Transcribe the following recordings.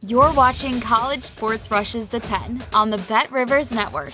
You're watching College Sports Rushes The 10 on the Bet Rivers Network.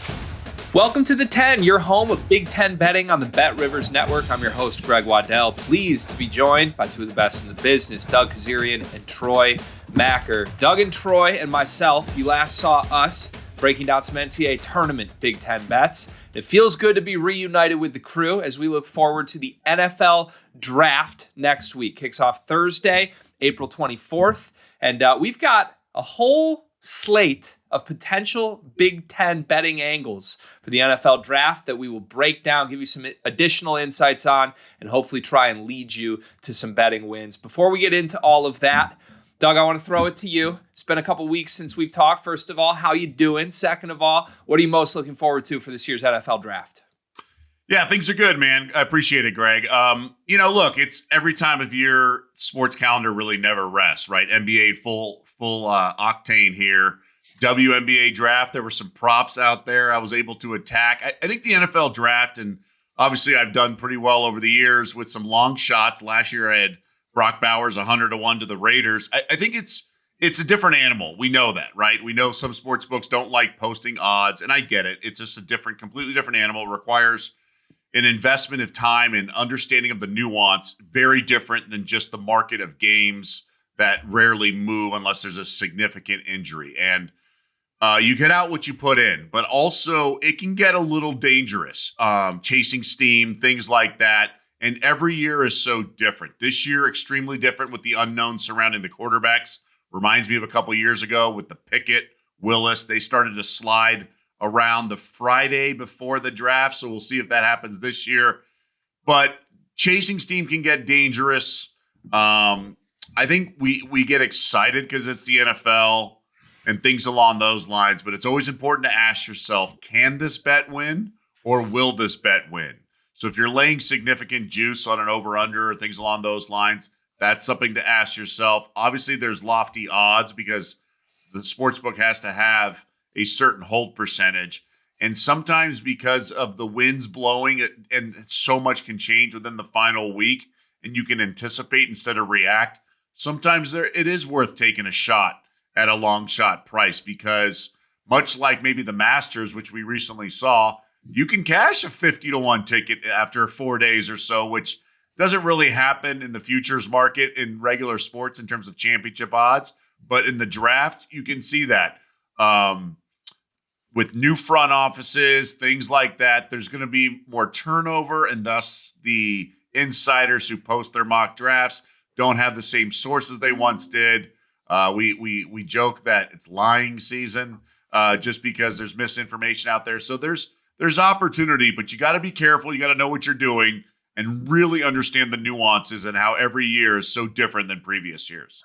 Welcome to The 10, your home of Big Ten betting on the Bet Rivers Network. I'm your host, Greg Waddell. Pleased to be joined by two of the best in the business, Doug Kazarian and Troy Macker. Doug and Troy and myself, you last saw us breaking down some NCAA tournament Big Ten bets. It feels good to be reunited with the crew as we look forward to the NFL draft next week. Kicks off Thursday, April 24th. And we've got a whole slate of potential Big Ten betting angles for the NFL draft that we will break down, give you some additional insights on, and hopefully try and lead you to some betting wins. Before we get into all of that, Doug, I want to throw it to you. It's been a couple weeks since we've talked. First of all, how you doing? Second of all, what are you most looking forward to for this year's NFL draft? Yeah, things are good, man. I appreciate it, Greg. Look, it's every time of year, sports calendar really never rests, right? NBA full octane here. WNBA draft, there were some props out there I was able to attack. I think the NFL draft, and obviously I've done pretty well over the years with some long shots. Last year I had Brock Bowers 100-1 to the Raiders. I think it's a different animal. We know that, right? We know some sports books don't like posting odds, and I get it. It's just completely different animal. It requires an investment of time and understanding of the nuance, very different than just the market of games that rarely move unless there's a significant injury. And you get out what you put in, but also it can get a little dangerous, chasing steam, things like that. And every year is so different. This year, extremely different with the unknown surrounding the quarterbacks. Reminds me of a couple years ago with the Pickett, Willis. They started to slide around the Friday before the draft, so we'll see if that happens this year. But chasing steam can get dangerous. I think we get excited because it's the NFL and things along those lines, but it's always important to ask yourself, can this bet win or will this bet win? So if you're laying significant juice on an over-under or things along those lines, that's something to ask yourself. Obviously, there's lofty odds because the sportsbook has to have a certain hold percentage. And sometimes because of the winds blowing and so much can change within the final week and you can anticipate instead of react, sometimes it is worth taking a shot at a long shot price because much like maybe the Masters, which we recently saw, you can cash a 50-1 ticket after 4 days or so, which doesn't really happen in the futures market in regular sports in terms of championship odds. But in the draft, you can see that. With new front offices, things like that, there's going to be more turnover, and thus the insiders who post their mock drafts don't have the same sources they once did. We joke that it's lying season just because there's misinformation out there. So there's opportunity, but you got to be careful. You got to know what you're doing and really understand the nuances and how every year is so different than previous years.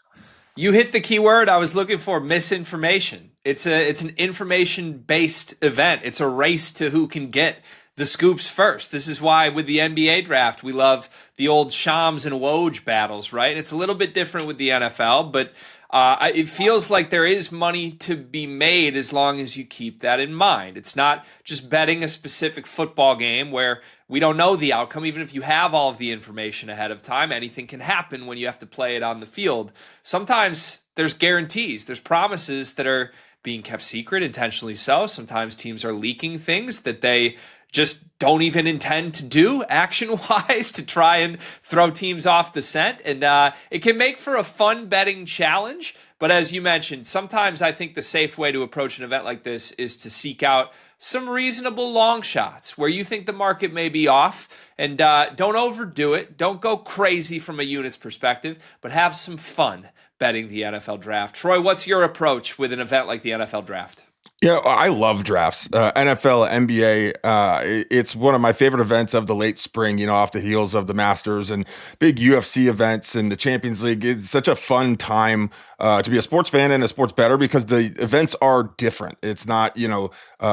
You hit the key word I was looking for, misinformation. It's an information-based event. It's a race to who can get the scoops first. This is why with the NBA draft, we love the old Shams and Woj battles, right? It's a little bit different with the NFL, but it feels like there is money to be made as long as you keep that in mind. It's not just betting a specific football game where we don't know the outcome. Even if you have all of the information ahead of time, anything can happen when you have to play it on the field. Sometimes there's guarantees. There's promises that are being kept secret, intentionally so. Sometimes teams are leaking things that they just don't even intend to do action-wise to try and throw teams off the scent. And it can make for a fun betting challenge. But as you mentioned, sometimes I think the safe way to approach an event like this is to seek out some reasonable long shots where you think the market may be off, and don't overdo it. Don't go crazy from a units perspective, but have some fun betting the NFL draft. Troy, what's your approach with an event like the NFL draft? Yeah, I love drafts. NFL, NBA, it's one of my favorite events of the late spring, off the heels of the Masters and big UFC events and the Champions League. It's such a fun time to be a sports fan and a sports bettor because the events are different. It's not,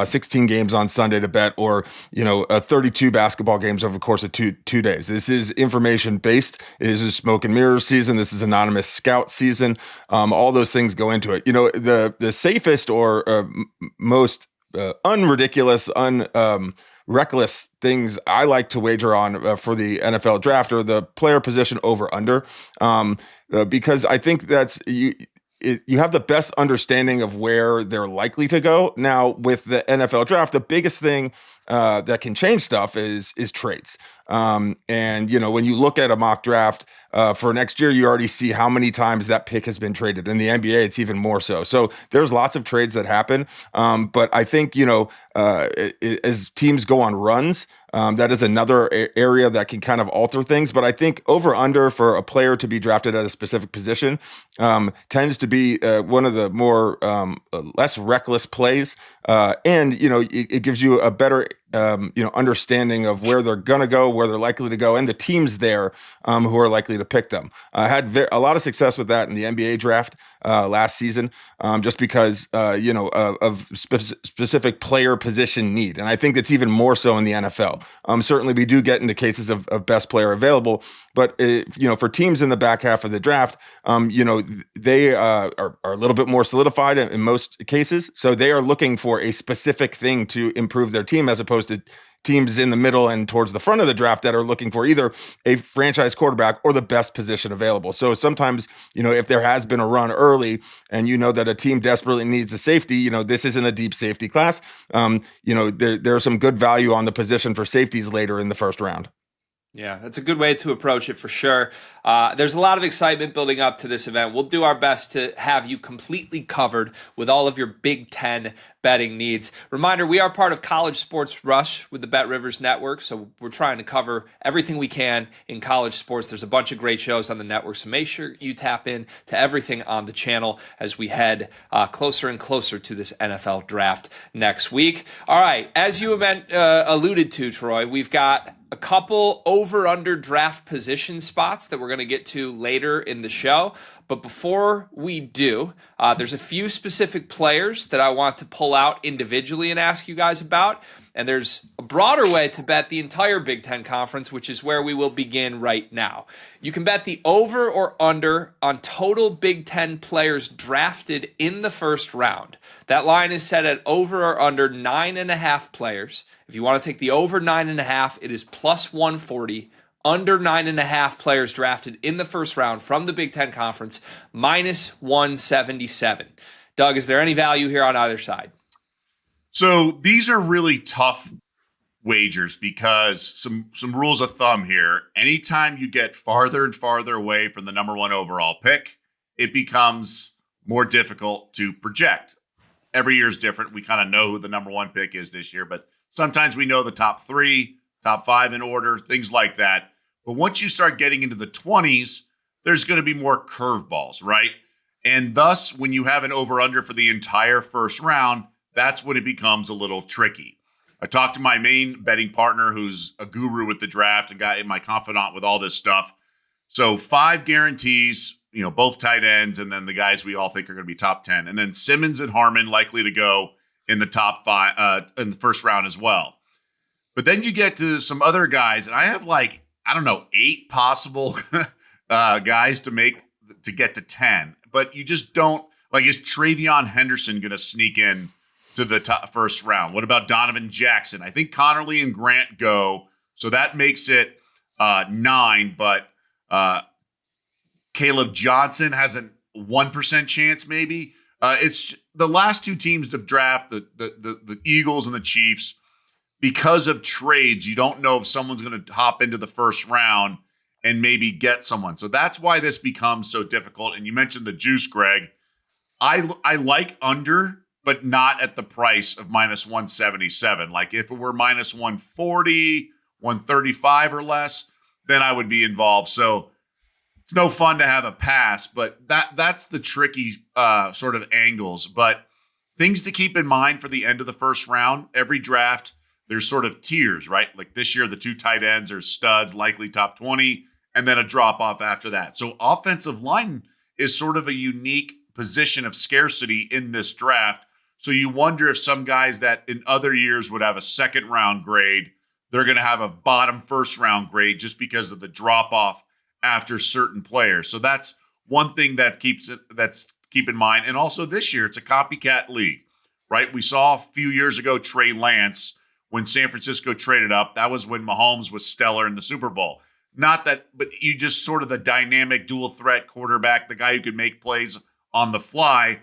16 games on Sunday to bet or, 32 basketball games over the course of two days. This is information based. It is a smoke and mirrors season. This is anonymous scout season. All those things go into it. The safest or most unridiculous, reckless things I like to wager on for the NFL draft are the player position over under, because I think that's you have the best understanding of where they're likely to go. Now, with the NFL draft, the biggest thing that can change stuff is trades. And when you look at a mock draft for next year, you already see how many times that pick has been traded. In the NBA, it's even more so. So there's lots of trades that happen. But I think as teams go on runs, that is another area that can kind of alter things. But I think over under for a player to be drafted at a specific position tends to be one of the more less reckless plays. And it gives you a better understanding of where they're going to go, where they're likely to go, and the teams there who are likely to pick them. I had a lot of success with that in the NBA draft last season, just because of specific player position need, and I think that's even more so in the NFL. Certainly, we do get into cases of best player available, but for teams in the back half of the draft, they are a little bit more solidified in most cases, so they are looking for a specific thing to improve their team, as opposed to teams in the middle and towards the front of the draft that are looking for either a franchise quarterback or the best position available. So sometimes, if there has been a run early and that a team desperately needs a safety, this isn't a deep safety class. There's some good value on the position for safeties later in the first round. Yeah, that's a good way to approach it for sure. There's a lot of excitement building up to this event. We'll do our best to have you completely covered with all of your Big Ten betting needs. Reminder, we are part of College Sports Rush with the Bet Rivers Network, so we're trying to cover everything we can in college sports. There's a bunch of great shows on the network, so make sure you tap in to everything on the channel as we head closer and closer to this NFL draft next week. All right, as you alluded to, Troy, we've got a couple over-under draft position spots that we're going to get to later in the show. But before we do, there's a few specific players that I want to pull out individually and ask you guys about. And there's a broader way to bet the entire Big Ten Conference, which is where we will begin right now. You can bet the over or under on total Big Ten players drafted in the first round. That line is set at over or under 9.5 players. If you want to take the over 9.5, it is plus 140. Under 9.5 players drafted in the first round from the Big Ten Conference, minus 177. Doug, is there any value here on either side? So these are really tough wagers because some rules of thumb here. Anytime you get farther and farther away from the number one overall pick, it becomes more difficult to project. Every year is different. We kind of know who the number one pick is this year, but sometimes we know the top 3, top 5 in order, things like that. But once you start getting into the 20s, there's going to be more curveballs, right? And thus, when you have an over-under for the entire first round, that's when it becomes a little tricky. I talked to my main betting partner, who's a guru with the draft, a guy, my confidant with all this stuff. So 5 guarantees, both tight ends, and then the guys we all think are going to be top 10. And then Simmons and Harmon likely to go in the top 5 in the first round as well. But then you get to some other guys, and I have 8 possible guys to get to 10. But you just don't, is Travion Henderson going to sneak in to the first round? What about Donovan Jackson? I think Connerly and Grant go, so that makes it 9. But Caleb Johnson has a 1% chance, maybe. It's the last 2 teams to draft, the Eagles and the Chiefs. Because of trades, you don't know if someone's going to hop into the first round and maybe get someone. So that's why this becomes so difficult. And you mentioned the juice, Greg. I like under, but not at the price of minus 177. Like if it were minus 140, 135 or less, then I would be involved. So it's no fun to have a pass, but that's the tricky sort of angles. But things to keep in mind for the end of the first round, every draft, there's sort of tiers, right? Like this year, the 2 tight ends are studs, likely top 20, and then a drop off after that. So offensive line is sort of a unique position of scarcity in this draft. So you wonder if some guys that in other years would have a second round grade, they're going to have a bottom first round grade just because of the drop off after certain players. So that's one thing that keep in mind. And also this year, it's a copycat league, right? We saw a few years ago, Trey Lance, when San Francisco traded up. That was when Mahomes was stellar in the Super Bowl. Not that, but you just sort of the dynamic dual threat quarterback, the guy who could make plays on the fly,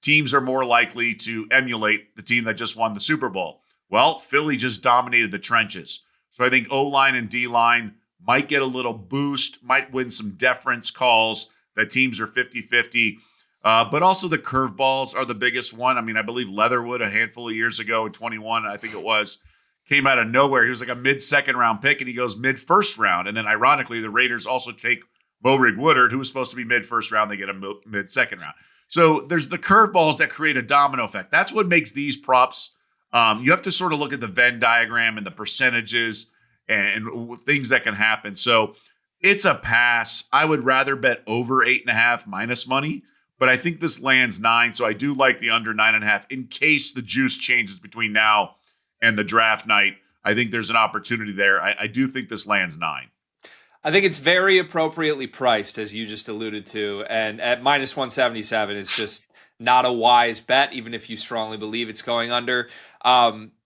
teams are more likely to emulate the team that just won the Super Bowl. Well, Philly just dominated the trenches. So I think O-line and D-line might get a little boost, might win some deference calls that teams are 50-50. But also the curveballs are the biggest one. I mean, I believe Leatherwood a handful of years ago in 21, I think it was, came out of nowhere. He was like a mid-second round pick, and he goes mid-first round. And then ironically, the Raiders also take Moerig Woodard, who was supposed to be mid-first round. They get a mid-second round. So there's the curveballs that create a domino effect. That's what makes these props. You have to sort of look at the Venn diagram and the percentages and things that can happen. So it's a pass. I would rather bet over 8.5 minus money, but I think this lands 9. So I do like the under 9.5 in case the juice changes between now and the draft night. I think there's an opportunity there. I do think this lands 9. I think it's very appropriately priced, as you just alluded to. And at minus 177, it's just not a wise bet, even if you strongly believe it's going under.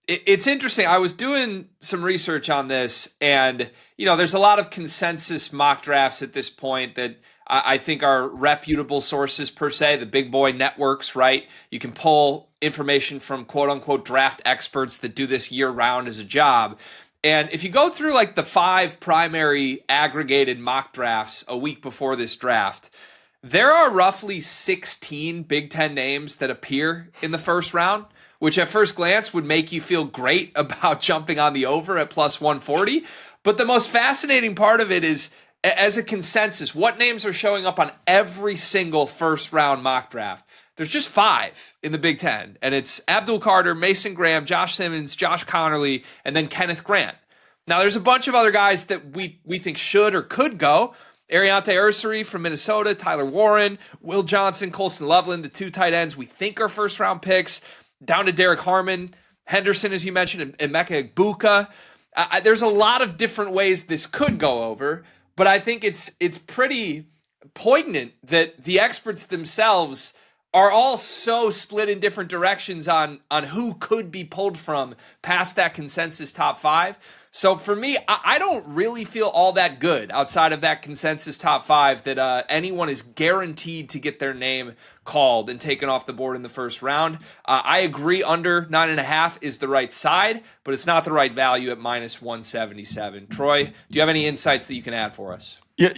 It's interesting. I was doing some research on this, and there's a lot of consensus mock drafts at this point that I think are reputable sources per se, the big boy networks, right? You can pull information from quote unquote draft experts that do this year round as a job. And if you go through like the 5 primary aggregated mock drafts a week before this draft, there are roughly 16 Big Ten names that appear in the first round, which at first glance would make you feel great about jumping on the over at plus 140. But the most fascinating part of it is, as a consensus, what names are showing up on every single first round mock draft? There's just 5 in the Big Ten, and it's Abdul Carter, Mason Graham, Josh Simmons, Josh Connerly, and then Kenneth Grant. Now, there's a bunch of other guys that we think should or could go. Ariante Ursary from Minnesota, Tyler Warren, Will Johnson, Colston Loveland, the 2 tight ends we think are first-round picks, down to Derek Harmon, Henderson, as you mentioned, and Emeka Egbuka. There's a lot of different ways this could go over, but I think it's pretty poignant that the experts themselves are all so split in different directions on who could be pulled from past that consensus top 5. So for me, I don't really feel all that good outside of that consensus top 5 that anyone is guaranteed to get their name called and taken off the board in the first round. I agree under 9.5 is the right side, but it's not the right value at minus 177. Troy, do you have any insights that you can add for us? Yeah,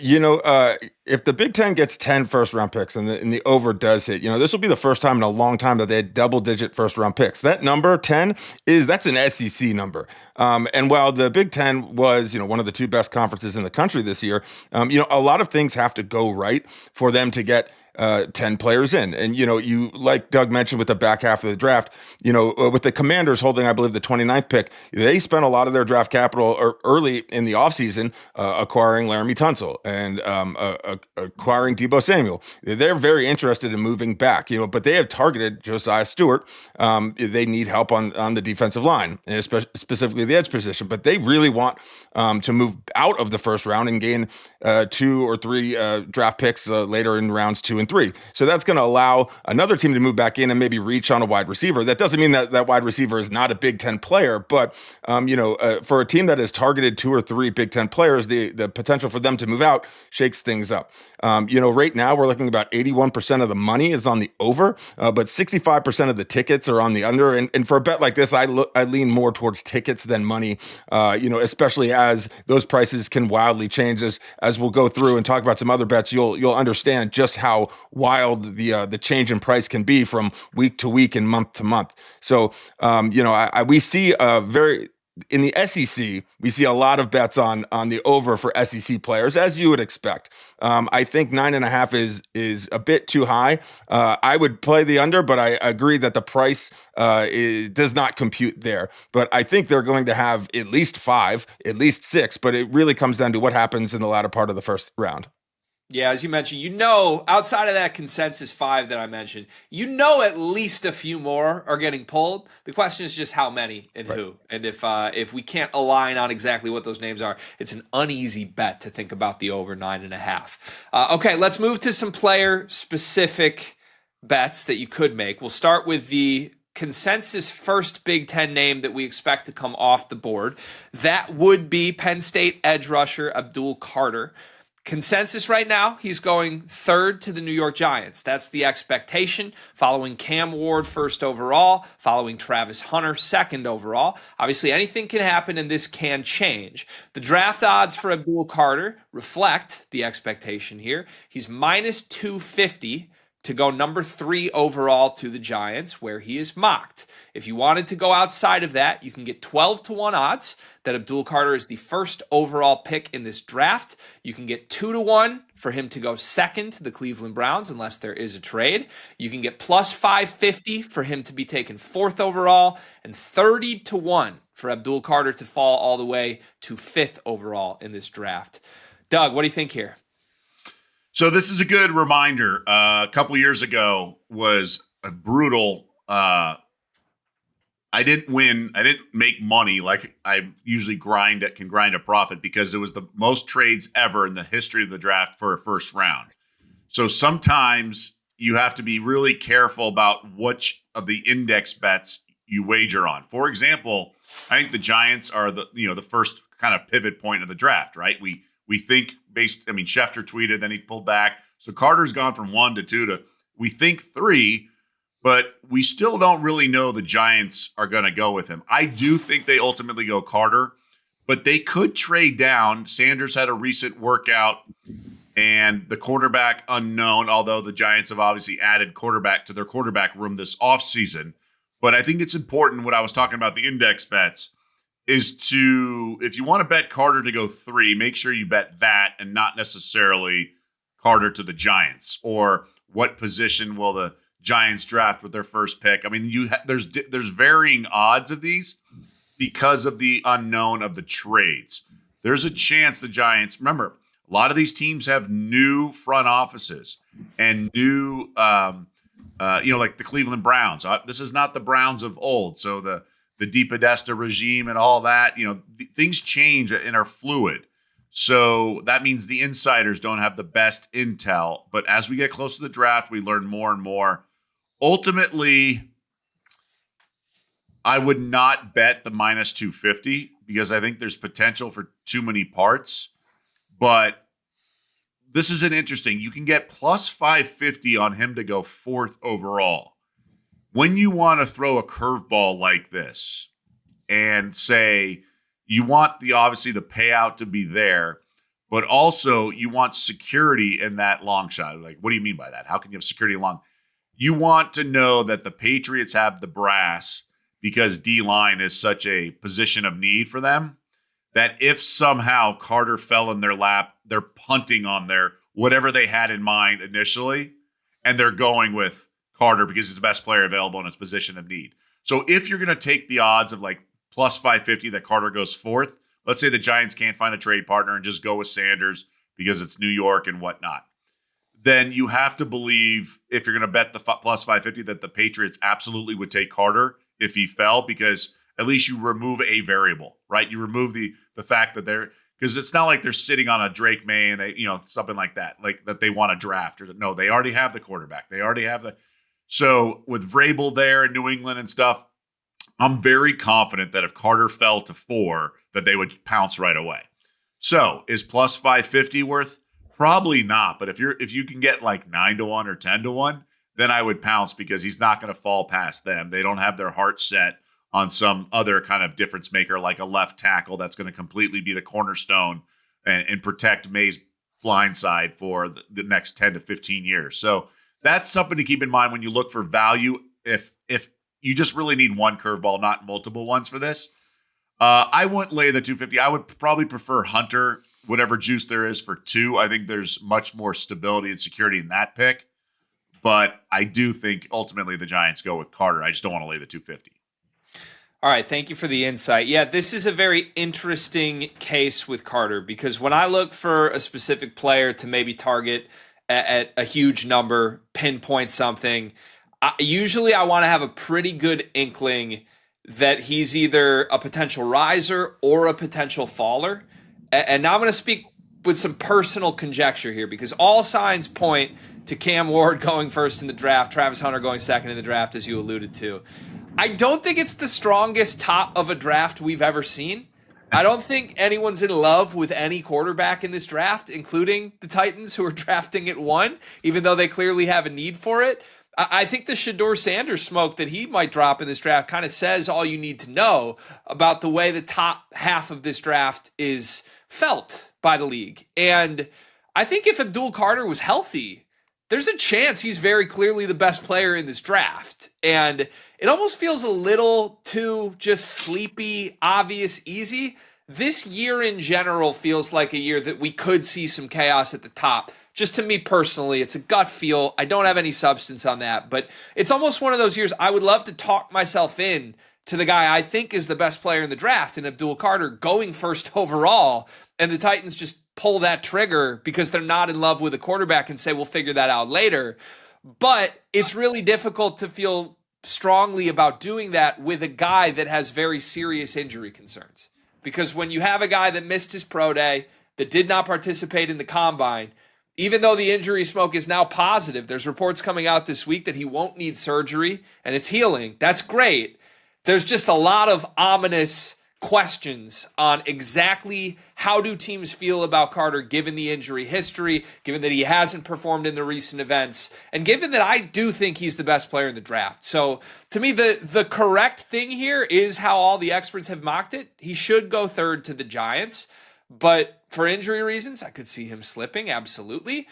if the Big Ten gets 10 first-round picks and the over does hit, this will be the first time in a long time that they had double-digit first-round picks. That number, 10, that's an SEC number. And while the Big Ten was, one of the 2 best conferences in the country this year, a lot of things have to go right for them to get 10 players in. And, you, like Doug mentioned with the back half of the draft, with the Commanders holding, I believe, the 29th pick, they spent a lot of their draft capital early in the offseason acquiring Laramie Tunsil and acquiring Deebo Samuel. They're very interested in moving back, but they have targeted Josiah Stewart. They need help on the defensive line, and specifically the edge position, but they really want to move out of the first round and gain 2 or 3 draft picks later in rounds 2 and 3. So that's going to allow another team to move back in and maybe reach on a wide receiver. That doesn't mean that wide receiver is not a Big Ten player, but for a team that has targeted 2 or 3 Big Ten players, the potential for them to move out shakes things up. Right now we're looking about 81% of the money is on the over, but 65% of the tickets are on the under. And for a bet like this, I lean more towards tickets than money, especially as those prices can wildly change. As we'll go through and talk about some other bets, you'll understand just how wild the change in price can be from week to week and month to month. So, we see in the SEC, we see a lot of bets on the over for SEC players, as you would expect. I think 9.5 is a bit too high. I would play the under, but I agree that the price does not compute there. But I think they're going to have at least 5, at least 6, but it really comes down to what happens in the latter part of the first round. Yeah, as you mentioned, outside of that consensus 5 that I mentioned, at least a few more are getting pulled. The question is just how many and who. And if we can't align on exactly what those names are, it's an uneasy bet to think about the over 9.5. Okay, let's move to some player-specific bets that you could make. We'll start with the consensus first Big Ten name that we expect to come off the board. That would be Penn State edge rusher Abdul Carter. Consensus right now, he's going third to the New York Giants. That's the expectation, following Cam Ward first overall, following Travis Hunter second overall. Obviously, anything can happen and this can change. The draft odds for Abdul Carter reflect the expectation here. He's minus 250 to go number 3 overall to the Giants, where he is mocked. If you wanted to go outside of that, you can get 12-1 odds that Abdul Carter is the first overall pick in this draft. You can get 2-1 for him to go second to the Cleveland Browns, unless there is a trade. You can get plus 550 for him to be taken 4th overall, and 30-1 for Abdul Carter to fall all the way to 5th overall in this draft. Doug, what do you think here? So this is a good reminder. A couple years ago was a brutal. I didn't win. I didn't make money like I usually can grind a profit, because it was the most trades ever in the history of the draft for a first round. So sometimes you have to be really careful about which of the index bets you wager on. For example, I think the Giants are the first kind of pivot point of the draft, right? We think Schefter tweeted, then he pulled back. So Carter's gone from 1 to 2 to, we think, 3, but we still don't really know the Giants are going to go with him. I do think they ultimately go Carter, but they could trade down. Sanders had a recent workout, and the quarterback unknown, although the Giants have obviously added quarterback to their quarterback room this offseason. But I think it's important, what I was talking about, the index bets, is to, if you want to bet Carter to go 3, make sure you bet that and not necessarily Carter to the Giants, or what position will the Giants draft with their first pick. I mean, there's varying odds of these because of the unknown of the trades. There's a chance the Giants, remember, a lot of these teams have new front offices and new, like the Cleveland Browns. This is not the Browns of old. So the DePodesta regime and all that, things change and are fluid. So that means the insiders don't have the best intel. But as we get close to the draft, we learn more and more. Ultimately, I would not bet the minus 250, because I think there's potential for too many parts. But this is an interesting. You can get plus 550 on him to go 4th overall. When you want to throw a curveball like this and say you want obviously the payout to be there, but also you want security in that long shot. Like, what do you mean by that? How can you have security long? You want to know that the Patriots have the brass, because D-line is such a position of need for them, that if somehow Carter fell in their lap, they're punting on their whatever they had in mind initially, and they're going with Carter because he's the best player available in his position of need. So if you're going to take the odds of like plus 550 that Carter goes 4th, let's say the Giants can't find a trade partner and just go with Sanders because it's New York and whatnot, then you have to believe, if you're going to bet the plus 550, that the Patriots absolutely would take Carter if he fell, because at least you remove a variable, right? You remove the fact that because it's not like they're sitting on a Drake May and something like that they want to draft. No, they already have the quarterback. They already have so with Vrabel there in New England and stuff, I'm very confident that if Carter fell to 4, that they would pounce right away. So is plus 550 worth? Probably not. But if you can get like 9-1 or 10-1, then I would pounce, because he's not going to fall past them. They don't have their heart set on some other kind of difference maker, like a left tackle that's going to completely be the cornerstone and protect May's blind side for the next 10 to 15 years. So that's something to keep in mind when you look for value. If you just really need one curveball, not multiple ones for this, I wouldn't lay the 250. I would probably prefer Hunter, whatever juice there is, for 2. I think there's much more stability and security in that pick. But I do think ultimately the Giants go with Carter. I just don't want to lay the 250. All right, thank you for the insight. Yeah, this is a very interesting case with Carter, because when I look for a specific player to maybe target at a huge number, pinpoint something, usually I want to have a pretty good inkling that he's either a potential riser or a potential faller. And now I'm going to speak with some personal conjecture here, because all signs point to Cam Ward going first in the draft, Travis Hunter going second in the draft, as you alluded to. I don't think it's the strongest top of a draft we've ever seen, I don't think anyone's in love with any quarterback in this draft, including the Titans, who are drafting at 1, even though they clearly have a need for it. I think the Shedeur Sanders smoke that he might drop in this draft kind of says all you need to know about the way the top half of this draft is felt by the league. And I think if Abdul Carter was healthy, there's a chance he's very clearly the best player in this draft. And it almost feels a little too just sleepy, obvious, easy. This year in general feels like a year that we could see some chaos at the top. Just to me personally, it's a gut feel. I don't have any substance on that, but it's almost one of those years I would love to talk myself in to the guy I think is the best player in the draft, and Abdul Carter going first overall, and the Titans just pull that trigger because they're not in love with a quarterback and say, we'll figure that out later. But it's really difficult to feel strongly about doing that with a guy that has very serious injury concerns. Because when you have a guy that missed his pro day, that did not participate in the combine, even though the injury smoke is now positive, there's reports coming out this week that he won't need surgery and it's healing. That's great. There's just a lot of ominous questions on exactly how do teams feel about Carter given the injury history, given that he hasn't performed in the recent events, and given that I do think he's the best player in the draft. So to me, the correct thing here is how all the experts have mocked it. He should go third to the Giants, but for injury reasons, I could see him slipping, absolutely.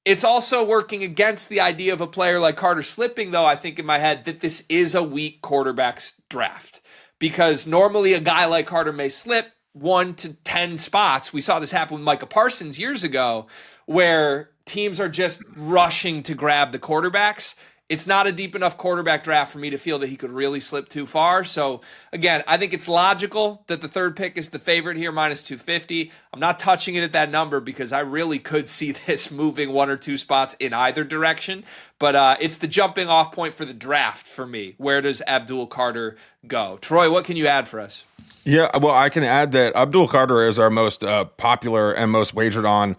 It's also working against the idea of a player like Carter slipping, though, I think in my head, that this is a weak quarterback's draft. Because normally a guy like Carter may slip 1 to 10 spots. We saw this happen with Micah Parsons years ago, where teams are just rushing to grab the quarterbacks. It's not a deep enough quarterback draft for me to feel that he could really slip too far. So again, I think it's logical that the third pick is the favorite here, minus 250. I'm not touching it at that number because I really could see this moving 1 or 2 spots in either direction. But it's the jumping off point for the draft for me. Where does Abdul Carter go? Troy, what can you add for us? Yeah, well, I can add that Abdul Carter is our most popular and most wagered on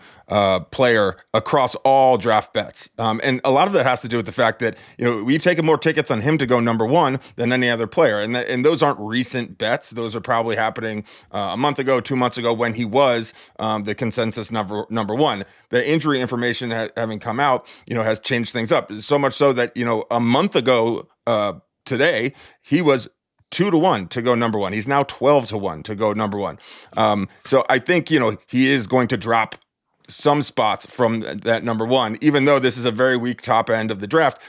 player across all draft bets. And a lot of that has to do with the fact that, we've taken more tickets on him to go number 1 than any other player. And those aren't recent bets. Those are probably happening a month ago, 2 months ago, when he was the consensus number 1. The injury information having come out, has changed things up. So much so that, a month ago today, he was 2-1 to go number 1. He's now 12-1 to go number 1. So I think, he is going to drop some spots from that number 1, even though this is a very weak top end of the draft.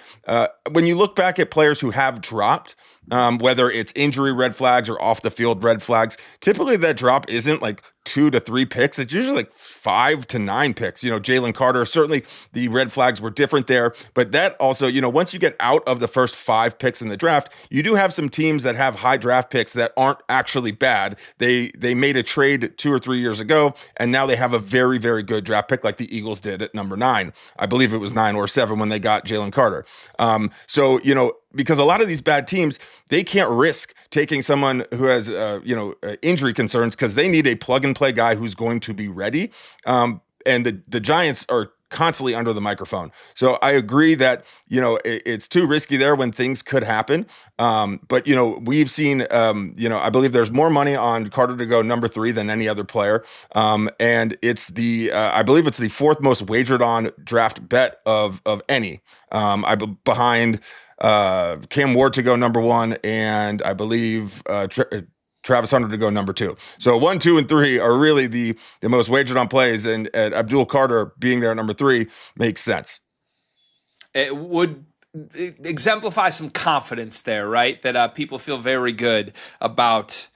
When you look back at players who have dropped, whether it's injury red flags or off the field red flags, typically that drop isn't like 2 to 3 picks. It's usually like 5 to 9 picks. Jalen Carter, certainly the red flags were different there, but that also, once you get out of the first 5 picks in the draft, you do have some teams that have high draft picks that aren't actually bad. They made a trade 2 or 3 years ago, and now they have a very, very good draft pick like the Eagles did at number 9. I believe it was 9 or 7 when they got Jalen Carter. So, because a lot of these bad teams, they can't risk taking someone who has, injury concerns because they need a plug and play guy who's going to be ready. And the Giants are constantly under the microphone. So I agree that, it's too risky there when things could happen. But, we've seen, I believe there's more money on Carter to go number 3 than any other player. And it's I believe it's the 4th most wagered on draft bet of any. Behind Cam Ward to go number 1, and I believe Travis Hunter to go number 2. So 1, 2, and 3 are really the most wagered on plays, and Abdul Carter being there at number 3 makes sense. It would exemplify some confidence there, right? That people feel very good about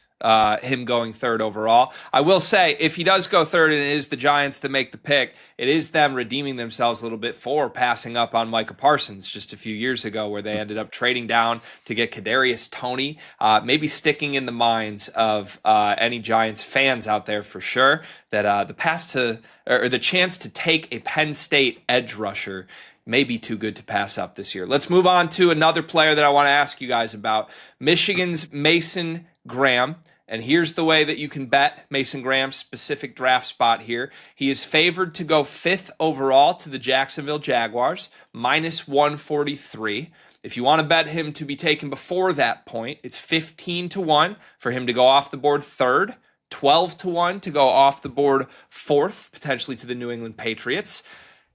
him going 3rd overall. I will say, if he does go 3rd and it is the Giants that make the pick, it is them redeeming themselves a little bit for passing up on Micah Parsons just a few years ago, where they ended up trading down to get Kadarius Toney, maybe sticking in the minds of any Giants fans out there for sure, that the chance to take a Penn State edge rusher may be too good to pass up this year. Let's move on to another player that I want to ask you guys about, Michigan's Mason Graham. And here's the way that you can bet Mason Graham's specific draft spot here. He is favored to go 5th overall to the Jacksonville Jaguars, minus 143. If you want to bet him to be taken before that point, it's 15-1 for him to go off the board 3rd, 12 to 1 to go off the board fourth, potentially to the New England Patriots.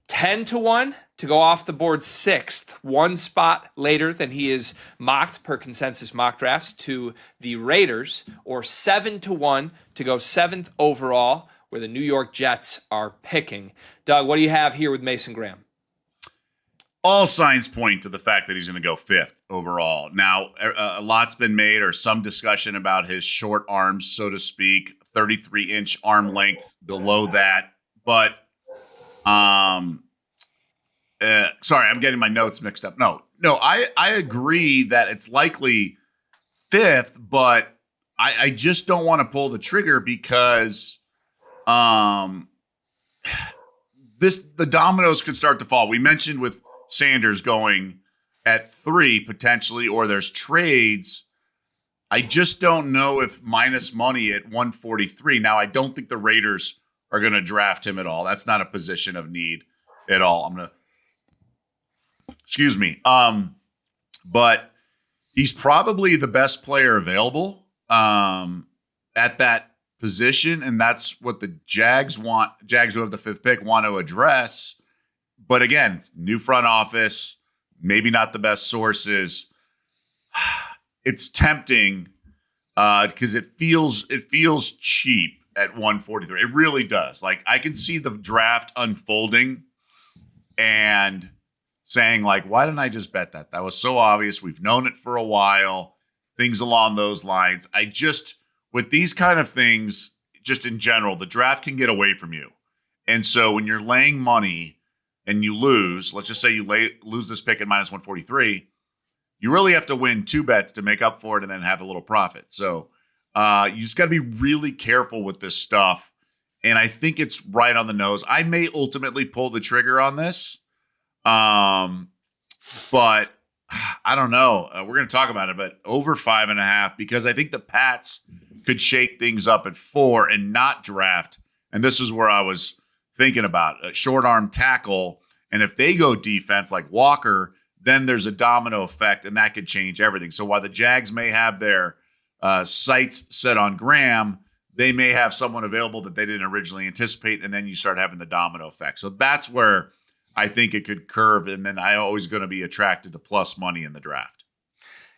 10 to 1 to go off the board sixth, one spot later than he is mocked per consensus mock drafts to the Raiders, or 7 to 1 to go seventh overall, where the New York Jets are picking. Doug, what do you have here with Mason Graham? All signs point to the fact that he's going to go fifth overall. Now, a lot's been made, or some discussion about his short arms, so to speak, 33-inch arm length below that. But sorry, I'm getting my notes mixed up. No, I agree that it's likely fifth, but I just don't want to pull the trigger because the dominoes could start to fall. We mentioned with Sanders going at 3 potentially, or there's trades. I just don't know if minus money at 143. Now, I don't think the Raiders are going to draft him at all. That's not a position of need at all. Excuse me. But he's probably the best player available at that position, and that's what the Jags want. Jags, who have the fifth pick, want to address. But again, new front office, maybe not the best sources. It's tempting because it feels cheap at 143. It really does. Like, I can see the draft unfolding and saying, like, why didn't I just bet that? That was so obvious. We've known it for a while. Things along those lines. With these kind of things, just in general, the draft can get away from you. And so when you're laying money and you lose, let's just say you lose this pick at minus 143, you really have to win 2 bets to make up for it and then have a little profit. So you just got to be really careful with this stuff. And I think it's right on the nose. I may ultimately pull the trigger on this. But I don't know. We're going to talk about it, but over 5.5, because I think the Pats could shake things up at 4 and not draft. And this is where I was thinking about a short arm tackle. And if they go defense like Walker, then there's a domino effect, and that could change everything. So while the Jags may have their sights set on Graham, they may have someone available that they didn't originally anticipate, and then you start having the domino effect. So that's where I think it could curve, and then I'm always going to be attracted to plus money in the draft.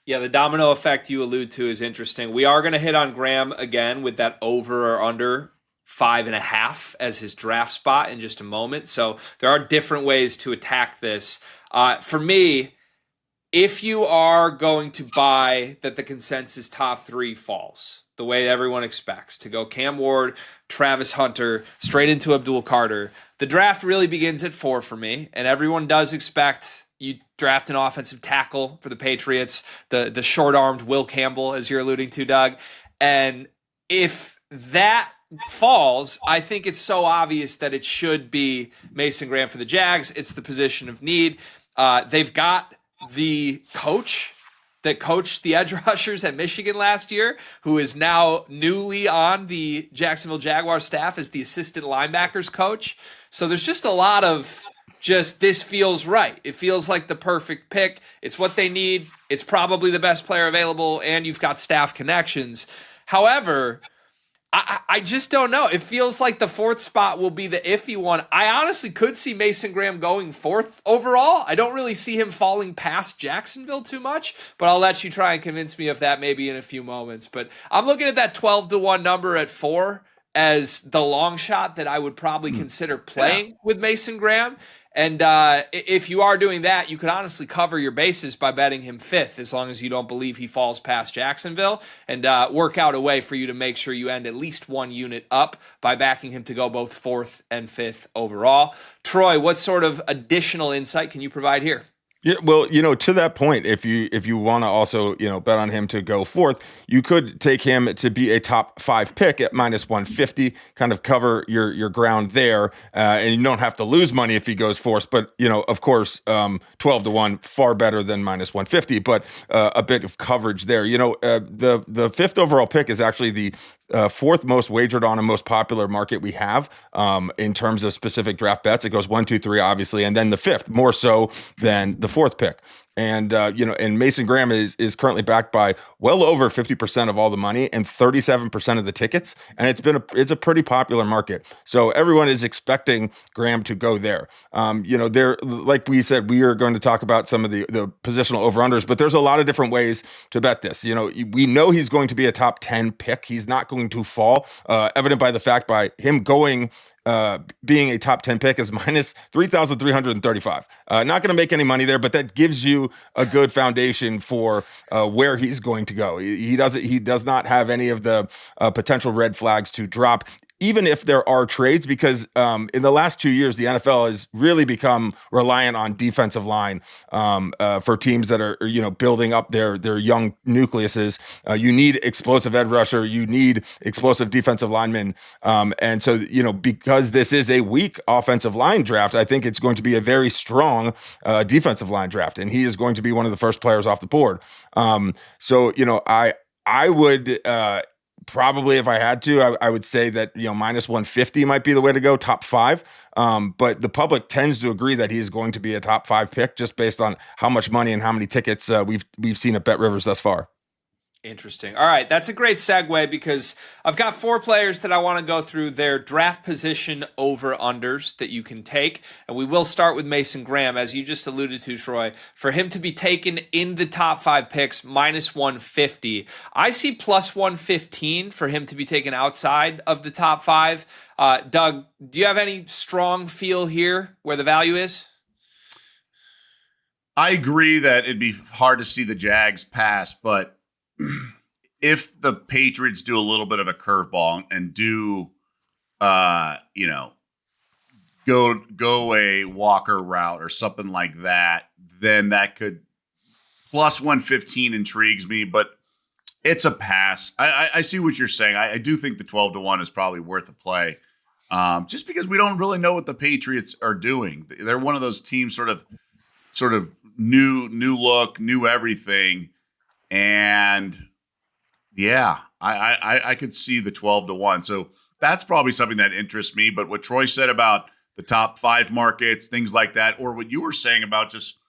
Yeah, the domino effect you allude to is interesting. We are going to hit on Graham again with that over or under 5.5 as his draft spot in just a moment. So there are different ways to attack this. For me, if you are going to buy that the consensus top 3 falls the way everyone expects, to go Cam Ward, Travis Hunter, straight into Abdul Carter, the draft really begins at 4 for me, and everyone does expect you draft an offensive tackle for the Patriots, the short-armed Will Campbell, as you're alluding to, Doug. And if that falls, I think it's so obvious that it should be Mason Graham for the Jags. It's the position of need. They've got the coach that coached the edge rushers at Michigan last year, who is now newly on the Jacksonville Jaguars staff as the assistant linebackers coach. So there's just a lot of this feels right. It feels like the perfect pick. It's what they need. It's probably the best player available, and you've got staff connections. However, I just don't know. It feels like the 4th spot will be the iffy one. I honestly could see Mason Graham going 4th overall. I don't really see him falling past Jacksonville too much, but I'll let you try and convince me of that maybe in a few moments. But I'm looking at that 12 to 1 number at 4 as the long shot that I would probably consider playing with Mason Graham. And if you are doing that, you could honestly cover your bases by betting him 5th, as long as you don't believe he falls past Jacksonville, and work out a way for you to make sure you end at least 1 unit up by backing him to go both 4th and 5th overall. Troy, what sort of additional insight can you provide here? Yeah, well, to that point, if you want to also, bet on him to go 4th, you could take him to be a top 5 pick at minus 150, kind of cover your ground there, and you don't have to lose money if he goes 4th. But of course, 12 to 1, far better than minus 150, but a bit of coverage there. The 5th overall pick is actually the 4th most wagered on and most popular market we have in terms of specific draft bets. It goes 1, 2, 3, obviously, and then the 5th more so than the 4th pick. And and Mason Graham is currently backed by well over 50% of all the money and 37% of the tickets, and it's a pretty popular market. So everyone is expecting Graham to go there. There, like we said, we are going to talk about some of the positional over-unders, but there's a lot of different ways to bet this. We know he's going to be a top 10 pick. He's not going to fall, evident by the fact by him being a top 10 pick is minus 3,335. Not going to make any money there, but that gives you a good foundation for where he's going to go. He does not have any of the potential red flags to drop, even if there are trades, because in the last 2 years, the NFL has really become reliant on defensive line for teams that are building up their young nucleuses. You need explosive edge rusher, you need explosive defensive linemen, and so because this is a weak offensive line draft, I think it's going to be a very strong defensive line draft, and he is going to be one of the first players off the board. I would. Probably, if I had to, I would say that minus 150 might be the way to go, top 5. But the public tends to agree that he is going to be a top 5 pick just based on how much money and how many tickets we've seen at Bet Rivers thus far. Interesting. All right, that's a great segue because I've got 4 players that I want to go through their draft position over-unders that you can take, and we will start with Mason Graham, as you just alluded to, Troy. For him to be taken in the top 5 picks, minus 150. I see plus 115 for him to be taken outside of the top 5. Doug, do you have any strong feel here where the value is? I agree that it'd be hard to see the Jags pass, but if the Patriots do a little bit of a curveball and do, go a Walker route or something like that, then that could plus 115 intrigues me, but it's a pass. I see what you're saying. I do think the 12-1 is probably worth a play, just because we don't really know what the Patriots are doing. They're one of those teams, sort of new look, new everything. And yeah, I could see the 12-1. So that's probably something that interests me. But what Troy said about the top 5 markets, things like that, or what you were saying about just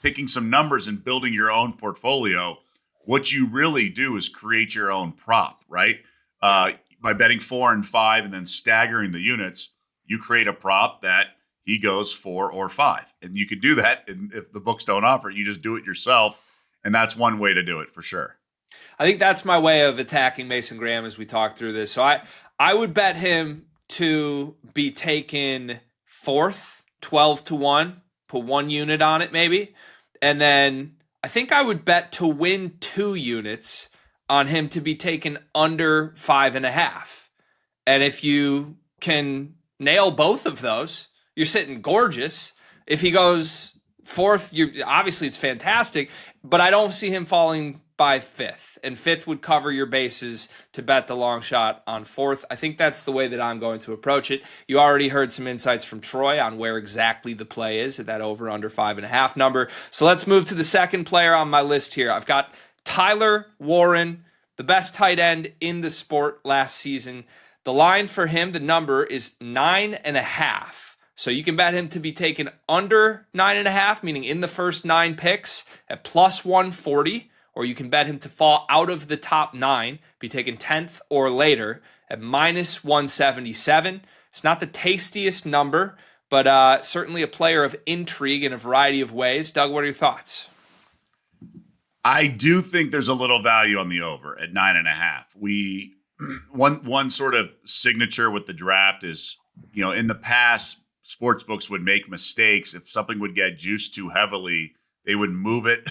picking some numbers and building your own portfolio, what you really do is create your own prop, right? By betting 4 and 5 and then staggering the units, you create a prop that he goes 4 or 5. And you can do that. And if the books don't offer it, you just do it yourself. And that's one way to do it for sure. I think that's my way of attacking Mason Graham as we talk through this. So I would bet him to be taken 4th, 12-1, put 1 unit on it maybe. And then I think I would bet to win 2 units on him to be taken under 5.5. And if you can nail both of those, you're sitting gorgeous. If he goes 4th, obviously it's fantastic, but I don't see him falling by 5th, and 5th would cover your bases to bet the long shot on 4th. I think that's the way that I'm going to approach it. You already heard some insights from Troy on where exactly the play is at that over under 5.5 number. So let's move to the second player on my list here. I've got Tyler Warren, the best tight end in the sport last season. The line for him, the number is 9.5. So you can bet him to be taken under 9.5, meaning in the first 9 picks at plus 140, or you can bet him to fall out of the top 9, be taken 10th or later at minus 177. It's not the tastiest number, but certainly a player of intrigue in a variety of ways. Doug, what are your thoughts? I do think there's a little value on the over at 9.5. One sort of signature with the draft is, in the past, sports books would make mistakes. If something would get juiced too heavily, they would move it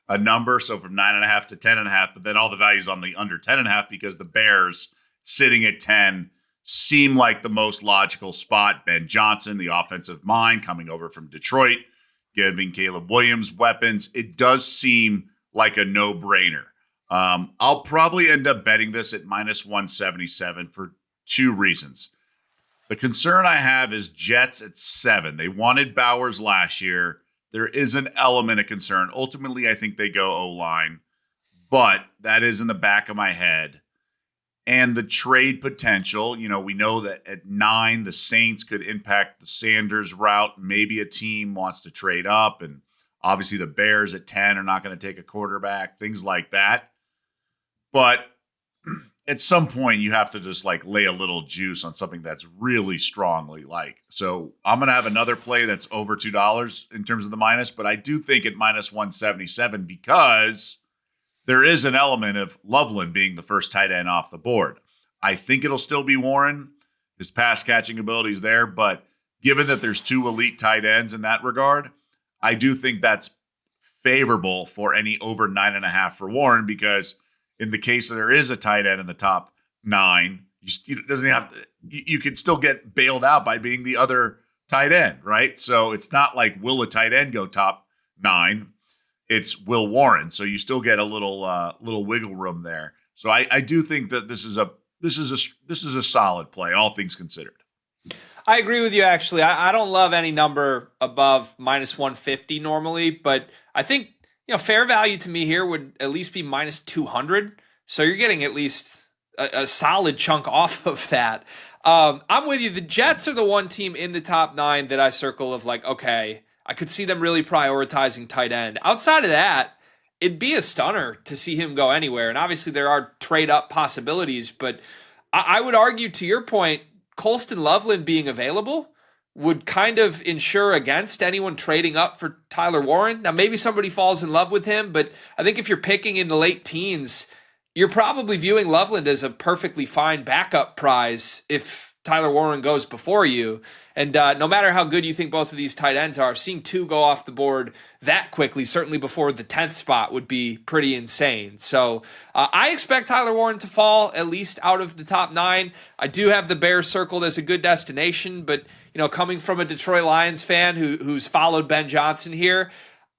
a number. So from 9.5 to 10.5, but then all the values on the under 10.5, because the Bears sitting at 10 seem like the most logical spot. Ben Johnson, the offensive mind coming over from Detroit, giving Caleb Williams weapons. It does seem like a no-brainer. I'll probably end up betting this at minus 177 for 2 reasons. The concern I have is Jets at 7. They wanted Bowers last year. There is an element of concern. Ultimately, I think they go O-line, but that is in the back of my head. And the trade potential, we know that at 9, the Saints could impact the Sanders route. Maybe a team wants to trade up, and Obviously, the Bears at 10 are not going to take a quarterback, things like that. But at some point, you have to just like lay a little juice on something that's really strongly like. So I'm going to have another play that's over $2 in terms of the minus, but I do think at minus 177 because there is an element of Loveland being the first tight end off the board. I think it'll still be Warren. His pass catching ability is there, but given that there's two elite tight ends in that regard, I do think that's favorable for any over 9.5 for Warren, because in the case that there is a tight end in the top 9, you can still get bailed out by being the other tight end, right? So it's not like will a tight end go top 9? It's will Warren. So you still get a little wiggle room there. So I do think that this is a solid play, all things considered. I agree with you, actually. I don't love any number above minus 150 normally, but I think, fair value to me here would at least be minus 200. So you're getting at least a solid chunk off of that. I'm with you. The Jets are the one team in the top 9 that I circle of like, okay, I could see them really prioritizing tight end. Outside of that, it'd be a stunner to see him go anywhere. And obviously there are trade up possibilities, but I would argue, to your point, Colston Loveland being available would kind of ensure against anyone trading up for Tyler Warren. Now, maybe somebody falls in love with him, but I think if you're picking in the late teens, you're probably viewing Loveland as a perfectly fine backup prize if Tyler Warren goes before you. And no matter how good you think both of these tight ends are, seeing two go off the board that quickly, certainly before the 10th spot, would be pretty insane. So I expect Tyler Warren to fall at least out of the top 9. I do have the Bears circled as a good destination, but coming from a Detroit Lions fan who's followed Ben Johnson here,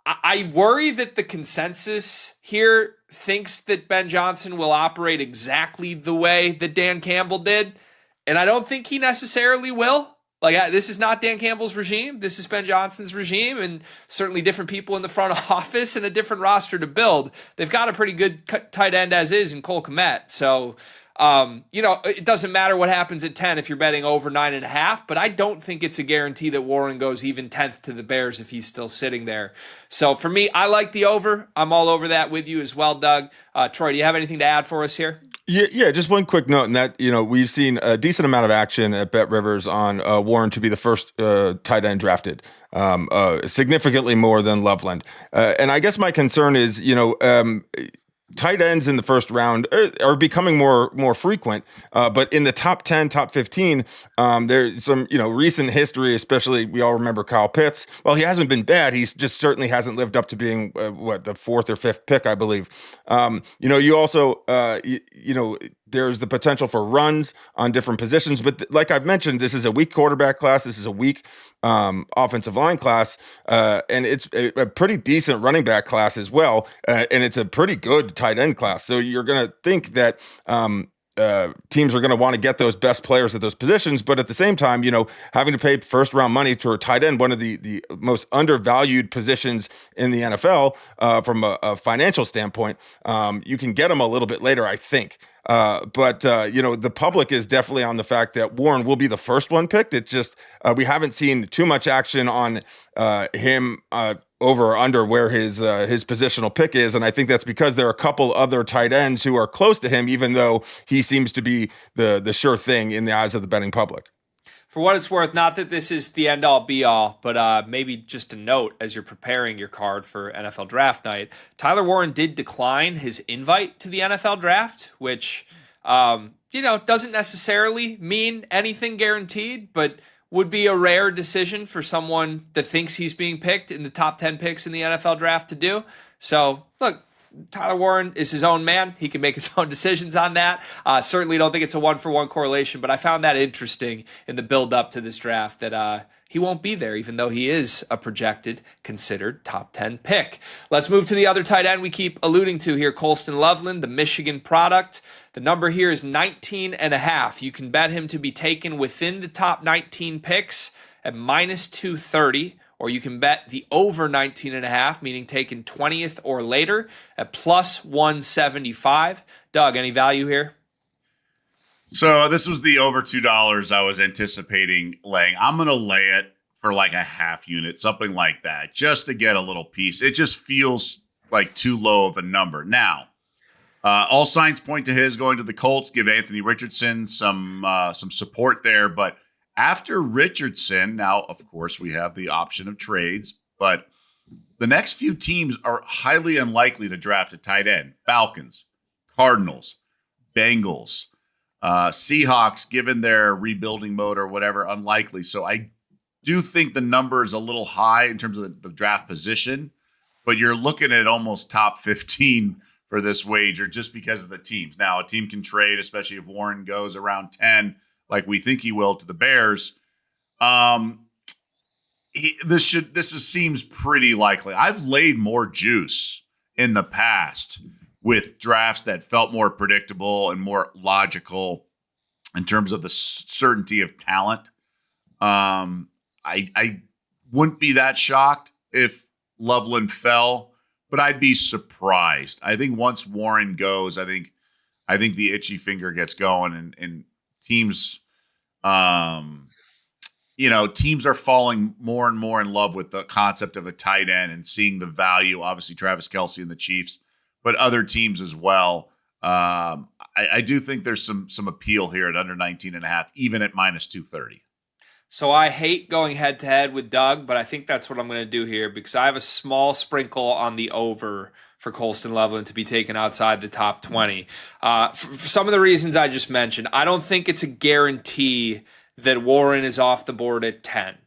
I worry that the consensus here thinks that Ben Johnson will operate exactly the way that Dan Campbell did, and I don't think he necessarily will. Like, this is not Dan Campbell's regime. This is Ben Johnson's regime, and certainly different people in the front office and a different roster to build. They've got a pretty good tight end as is in Cole Kmet. So, it doesn't matter what happens at 10 if you're betting over 9.5, but I don't think it's a guarantee that Warren goes even 10th to the Bears if he's still sitting there. So for me, I like the over. I'm all over that with you as well, Doug. Troy, do you have anything to add for us here? Yeah, just one quick note in that, we've seen a decent amount of action at Bet Rivers on Warren to be the first tight end drafted, significantly more than Loveland. And I guess my concern is, tight ends in the first round are becoming more frequent, but in the top 10, top 15, there's some, recent history, especially we all remember Kyle Pitts. Well, he hasn't been bad. He's just certainly hasn't lived up to being the 4th or 5th pick, I believe. You also, there's the potential for runs on different positions, but like I've mentioned, this is a weak quarterback class. This is a weak offensive line class, and it's a pretty decent running back class as well, and it's a pretty good tight end class. So you're going to think that teams are going to want to get those best players at those positions, but at the same time, having to pay first round money to a tight end, one of the most undervalued positions in the NFL from a financial standpoint, you can get them a little bit later, I think. But the public is definitely on the fact that Warren will be the first one picked. It's just we haven't seen too much action on him over or under where his positional pick is, and I think that's because there are a couple other tight ends who are close to him, even though he seems to be the sure thing in the eyes of the betting public. For what it's worth, not that this is the end-all, be-all, but maybe just a note as you're preparing your card for NFL Draft Night, Tyler Warren did decline his invite to the NFL Draft, which, doesn't necessarily mean anything guaranteed, but would be a rare decision for someone that thinks he's being picked in the top 10 picks in the NFL Draft to do. So, look, Tyler Warren is his own man. He can make his own decisions on that. Certainly don't think it's a one-for-one correlation, but I found that interesting in the build-up to this draft that he won't be there, even though he is a projected, considered top 10 pick. Let's move to the other tight end we keep alluding to here, Colston Loveland, the Michigan product. The number here is 19.5. You can bet him to be taken within the top 19 picks at minus 230. Or you can bet the over 19.5, meaning taken 20th or later at plus 175. Doug, any value here? So this was the over $2 I was anticipating laying. I'm going to lay it for like a half unit, something like that, just to get a little piece. It just feels like too low of a number. Now, all signs point to his going to the Colts, give Anthony Richardson some support there. But after Richardson, now, of course, we have the option of trades, but the next few teams are highly unlikely to draft a tight end. Falcons, Cardinals, Bengals, Seahawks, given their rebuilding mode or whatever, unlikely. So I do think the number is a little high in terms of the draft position, but you're looking at almost top 15 for this wager just because of the teams. Now, a team can trade, especially if Warren goes around 10, like we think he will, to the Bears. Seems pretty likely. I've laid more juice in the past with drafts that felt more predictable and more logical in terms of the certainty of talent. I wouldn't be that shocked if Loveland fell, but I'd be surprised. I think once Warren goes, I think the itchy finger gets going, and teams, teams are falling more and more in love with the concept of a tight end and seeing the value. Obviously, Travis Kelce and the Chiefs, but other teams as well. I do think there's some appeal here at under 19.5, even at minus 230. So I hate going head to head with Doug, but I think that's what I'm going to do here because I have a small sprinkle on the over for Colston Loveland to be taken outside the top 20. For some of the reasons I just mentioned, I don't think it's a guarantee that Warren is off the board at 10.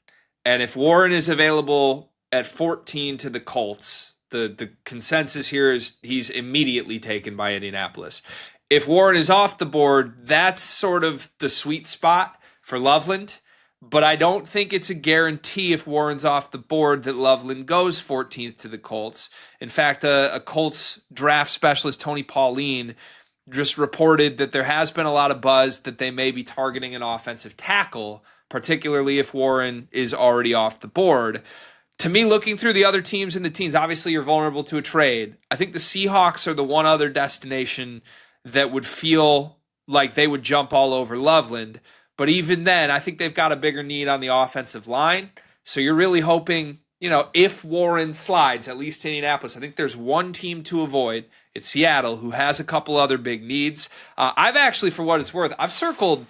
And if Warren is available at 14 to the Colts, the consensus here is he's immediately taken by Indianapolis. If Warren is off the board, that's sort of the sweet spot for Loveland. But I don't think it's a guarantee if Warren's off the board that Loveland goes 14th to the Colts. In fact, a Colts draft specialist, Tony Pauline, just reported that there has been a lot of buzz that they may be targeting an offensive tackle, particularly if Warren is already off the board. To me, looking through the other teams in the teens, obviously you're vulnerable to a trade. I think the Seahawks are the one other destination that would feel like they would jump all over Loveland. But even then, I think they've got a bigger need on the offensive line. So you're really hoping, if Warren slides, at least to Indianapolis, I think there's one team to avoid. It's Seattle, who has a couple other big needs. I've actually, for what it's worth, I've circled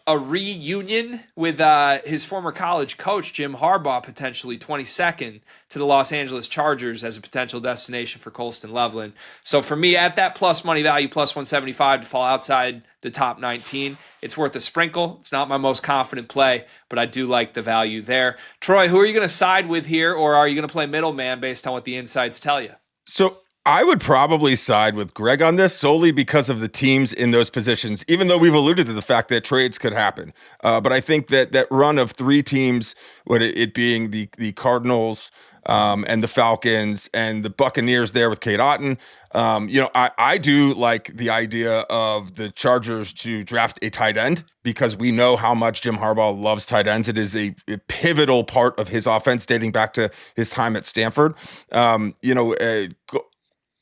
a reunion with his former college coach, Jim Harbaugh, potentially 22nd to the Los Angeles Chargers as a potential destination for Colston Loveland. So for me, at that plus money value, plus 175 to fall outside the top 19, it's worth a sprinkle. It's not my most confident play, but I do like the value there. Troy, who are you going to side with here, or are you going to play middleman based on what the insides tell you? So I would probably side with Greg on this solely because of the teams in those positions, even though we've alluded to the fact that trades could happen. But I think that run of three teams, it being the Cardinals and the Falcons and the Buccaneers there with Kate Otten, I do like the idea of the Chargers to draft a tight end because we know how much Jim Harbaugh loves tight ends. It is a pivotal part of his offense dating back to his time at Stanford.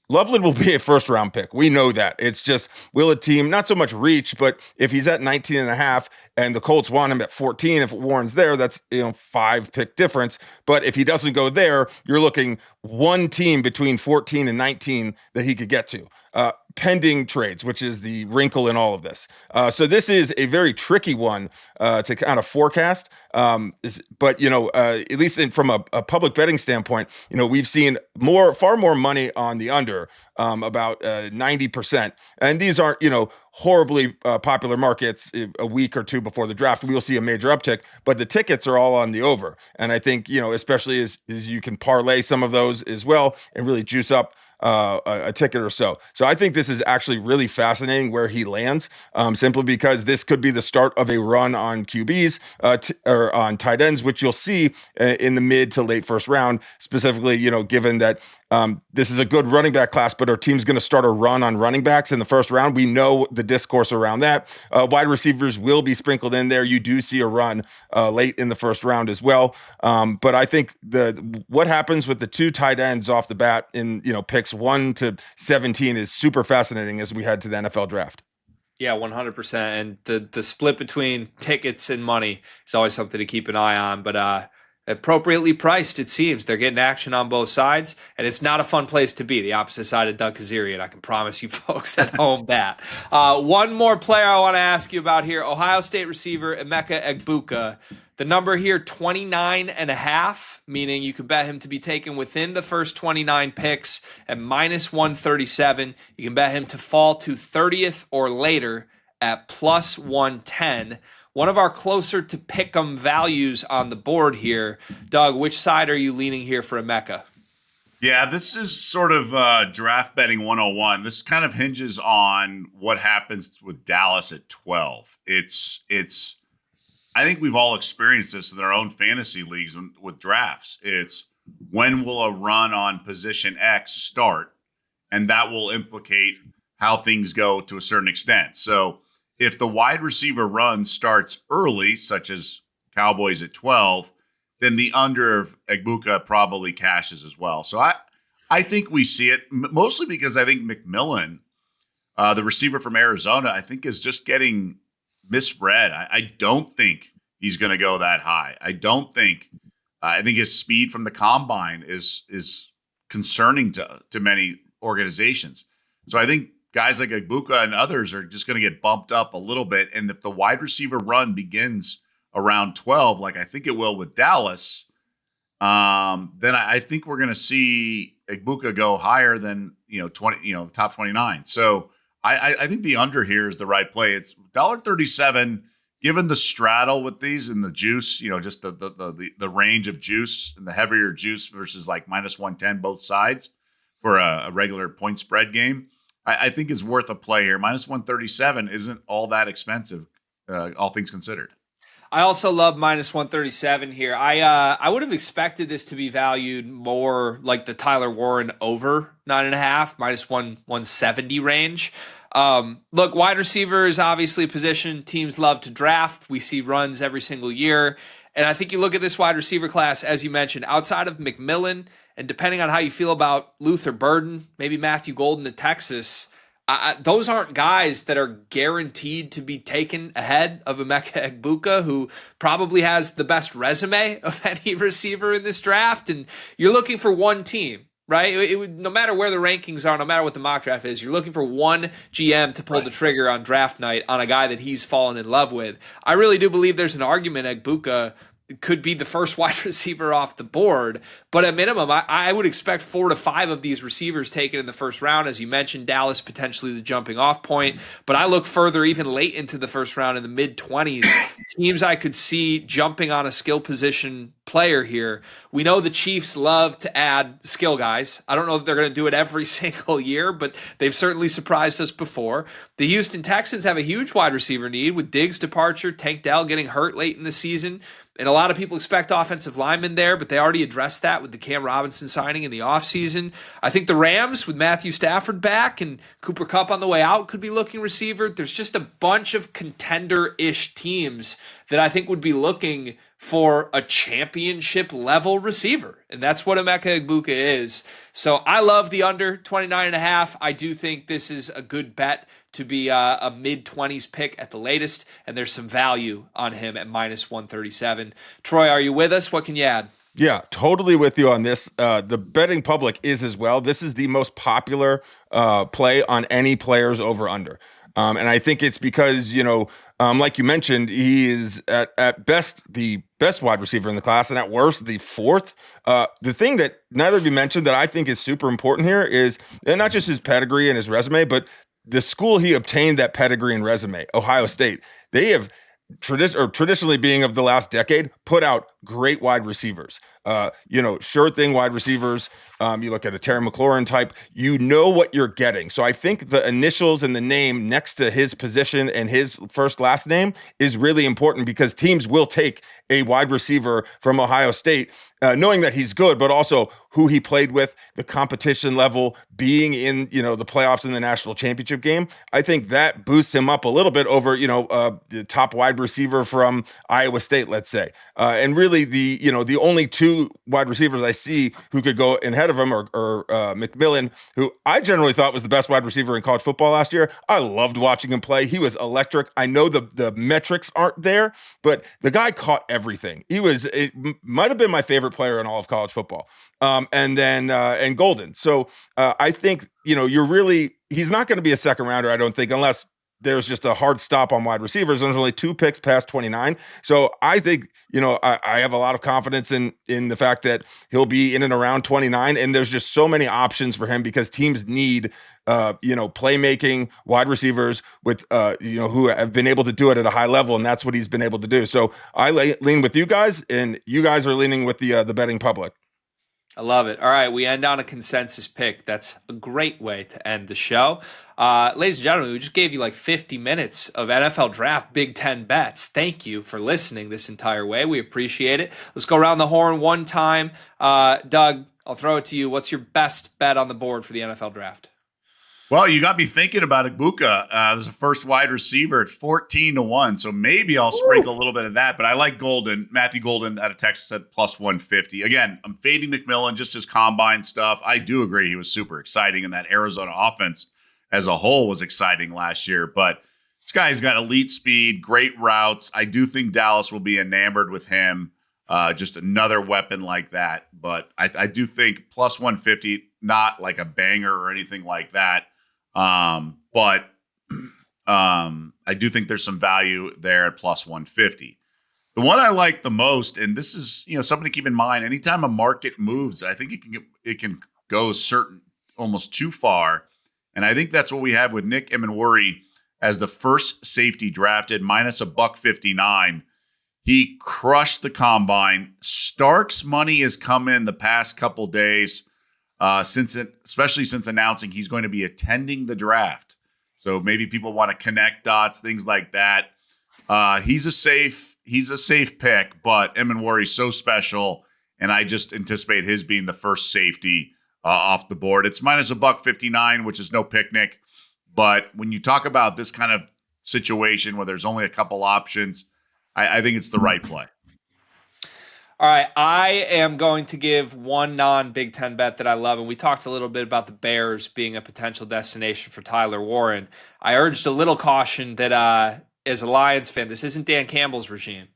Loveland will be a first-round pick. We know that. It's just, will a team, not so much reach, but if he's at 19.5 and the Colts want him at 14, if Warren's there, that's 5-pick difference. But if he doesn't go there, you're looking one team between 14 and 19 that he could get to. Pending trades, which is the wrinkle in all of this. So this is a very tricky one to kind of forecast. But at least from a public betting standpoint, we've seen far more money on the under, about 90%. And these aren't, horribly popular markets. A week or two before the draft, we will see a major uptick, but the tickets are all on the over. And I think, especially as you can parlay some of those as well and really juice up a ticket or so. So I think this is actually really fascinating where he lands, simply because this could be the start of a run on QBs or on tight ends, which you'll see in the mid to late first round, specifically, given that this is a good running back class, but our team's going to start a run on running backs in the first round. We know the discourse around that. Wide receivers will be sprinkled in there. You do see a run late in the first round as well. But I think what happens with the two tight ends off the bat in picks 1 to 17 is super fascinating as we head to the NFL draft. Yeah, 100%. And the split between tickets and money is always something to keep an eye on. But appropriately priced, it seems. They're getting action on both sides, and it's not a fun place to be, the opposite side of Doug Kazarian. I can promise you folks at home that. One more player I want to ask you about here, Ohio State receiver Emeka Egbuka. The number here, 29.5, meaning you could bet him to be taken within the first 29 picks at minus 137. You can bet him to fall to 30th or later at plus 110. One of our closer to pick'em values on the board here. Doug, which side are you leaning here for Emeka? Yeah, this is sort of draft betting 101. This kind of hinges on what happens with Dallas at 12. It's. I think we've all experienced this in our own fantasy leagues with drafts. It's when will a run on position X start, and that will implicate how things go to a certain extent. So if the wide receiver run starts early, such as Cowboys at 12, then the under of Egbuka probably cashes as well. So I think we see it mostly because I think McMillan, the receiver from Arizona, I think is just getting misread. I don't think he's going to go that high. I think his speed from the combine is concerning to many organizations. So I think guys like Egbuka and others are just going to get bumped up a little bit. And if the wide receiver run begins around 12, like I think it will with Dallas, then I think we're going to see Egbuka go higher than 20, the top 29. So I think the under here is the right play. It's $1.37, given the straddle with these and the juice, just the range of juice and the heavier juice versus like minus 110 both sides for a regular point spread game. I think it's worth a play here. Minus 137 isn't all that expensive, all things considered. I also love minus 137 here. I would have expected this to be valued more like the Tyler Warren over 9.5, minus 170 range. Look, wide receiver is obviously a position teams love to draft. We see runs every single year. And I think you look at this wide receiver class, as you mentioned, outside of McMillan, and depending on how you feel about Luther Burden, maybe Matthew Golden to Texas, those aren't guys that are guaranteed to be taken ahead of Emeka Egbuka, who probably has the best resume of any receiver in this draft. And you're looking for one team, right? No matter where the rankings are, no matter what the mock draft is, you're looking for one GM to pull the trigger on draft night on a guy that he's fallen in love with. I really do believe there's an argument Egbuka could be the first wide receiver off the board. But at minimum, I would expect 4 to 5 of these receivers taken in the first round. As you mentioned, Dallas potentially the jumping off point. But I look further, even late into the first round in the mid-20s, teams I could see jumping on a skill position player here. We know the Chiefs love to add skill guys. I don't know that they're going to do it every single year, but they've certainly surprised us before. The Houston Texans have a huge wide receiver need with Diggs' departure, Tank Dell getting hurt late in the season. And a lot of people expect offensive linemen there, but they already addressed that with the Cam Robinson signing in the offseason. I think the Rams, with Matthew Stafford back and Cooper Kupp on the way out, could be looking receiver. There's just a bunch of contender-ish teams that I think would be looking for a championship-level receiver. And that's what Emeka Egbuka is. So I love the under 29.5. I do think this is a good bet to be a mid-20s pick at the latest, and there's some value on him at minus 137. Troy, are you with us? What can you add? Yeah, totally with you on this. The betting public is as well. This is the most popular play on any players over-under. And I think it's because, like you mentioned, he is at best the best wide receiver in the class, and at worst, the fourth. The thing that neither of you mentioned that I think is super important here is not just his pedigree and his resume, but the school he obtained that pedigree and resume, Ohio State. They have traditionally, being of the last decade, put out great wide receivers. Sure thing wide receivers. You look at a Terry McLaurin type, you know what you're getting. So I think the initials and the name next to his position and his last name is really important, because teams will take a wide receiver from Ohio State, knowing that he's good, but also who he played with, the competition level, being in, the playoffs in the national championship game. I think that boosts him up a little bit over, the top wide receiver from Iowa State, let's say. And really, really the only two wide receivers I see who could go ahead of him are McMillan, who I generally thought was the best wide receiver in college football last year. I loved watching him play. He was electric. I know the metrics aren't there, but the guy caught everything. It might have been my favorite player in all of college football. And Golden. So I think, he's not going to be a second rounder, I don't think, unless there's just a hard stop on wide receivers. There's only 2 picks past 29. So I think, I have a lot of confidence in the fact that he'll be in and around 29. And there's just so many options for him because teams need, playmaking wide receivers with, who have been able to do it at a high level. And that's what he's been able to do. So I lean with you guys, and you guys are leaning with the betting public. I love it. All right, we end on a consensus pick. That's a great way to end the show. Ladies and gentlemen, we just gave you like 50 minutes of NFL Draft Big Ten bets. Thank you for listening this entire way. We appreciate it. Let's go around the horn one time. Doug, I'll throw it to you. What's your best bet on the board for the NFL Draft? Well, you got me thinking about Egbuka. There's a first wide receiver at 14-1, so maybe I'll sprinkle a little bit of that. But I like Golden, Matthew Golden out of Texas at plus 150. Again, I'm fading McMillan, just his combine stuff. I do agree he was super exciting, and that Arizona offense as a whole was exciting last year. But this guy's got elite speed, great routes. I do think Dallas will be enamored with him. Just another weapon like that. But I do think plus 150, not like a banger or anything like that. But I do think there's some value there at plus 150. The one I like the most, and this is, something to keep in mind, anytime a market moves, I think it can go almost too far. And I think that's what we have with Nick Emmanwori as the first safety drafted, minus $159. He crushed the combine. Stark's money has come in the past couple days. Especially since announcing he's going to be attending the draft. So maybe people want to connect dots, things like that. He's a safe pick, but Emmanwori's so special, and I just anticipate his being the first safety off the board. It's minus $159, which is no picnic. But when you talk about this kind of situation where there's only a couple options, I think it's the right play. All right, I am going to give one non-Big Ten bet that I love, and we talked a little bit about the Bears being a potential destination for Tyler Warren. I urged a little caution that as a Lions fan, this isn't Dan Campbell's regime,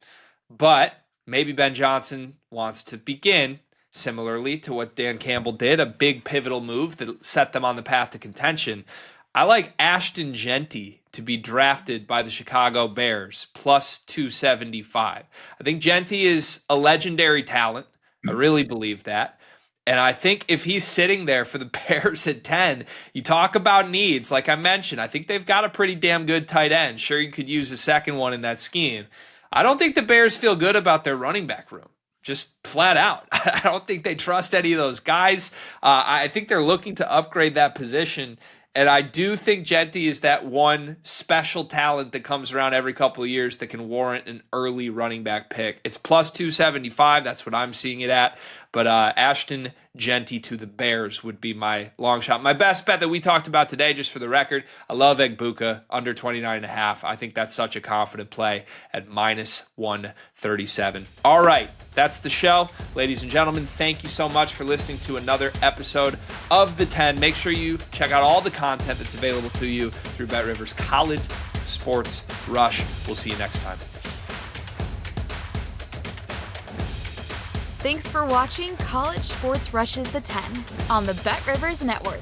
but maybe Ben Johnson wants to begin similarly to what Dan Campbell did, a big pivotal move that set them on the path to contention. I like Ashton Genty to be drafted by the Chicago Bears, plus 275. I think Genty is a legendary talent. I really believe that. And I think if he's sitting there for the Bears at 10, you talk about needs. Like I mentioned, I think they've got a pretty damn good tight end. Sure, you could use a second one in that scheme. I don't think the Bears feel good about their running back room. Just flat out. I don't think they trust any of those guys. I think they're looking to upgrade that position. And I do think Genty is that one special talent that comes around every couple of years that can warrant an early running back pick. It's plus 275. That's what I'm seeing it at. But Ashton Genty to the Bears would be my long shot. My best bet that we talked about today, just for the record, I love Egbuka under 29.5. I think that's such a confident play at minus 137. All right, that's the show. Ladies and gentlemen, thank you so much for listening to another episode of The 10. Make sure you check out all the content that's available to you through BetRivers College Sports Rush. We'll see you next time. Thanks for watching College Sports Rushes the 10 on the BetRivers Network.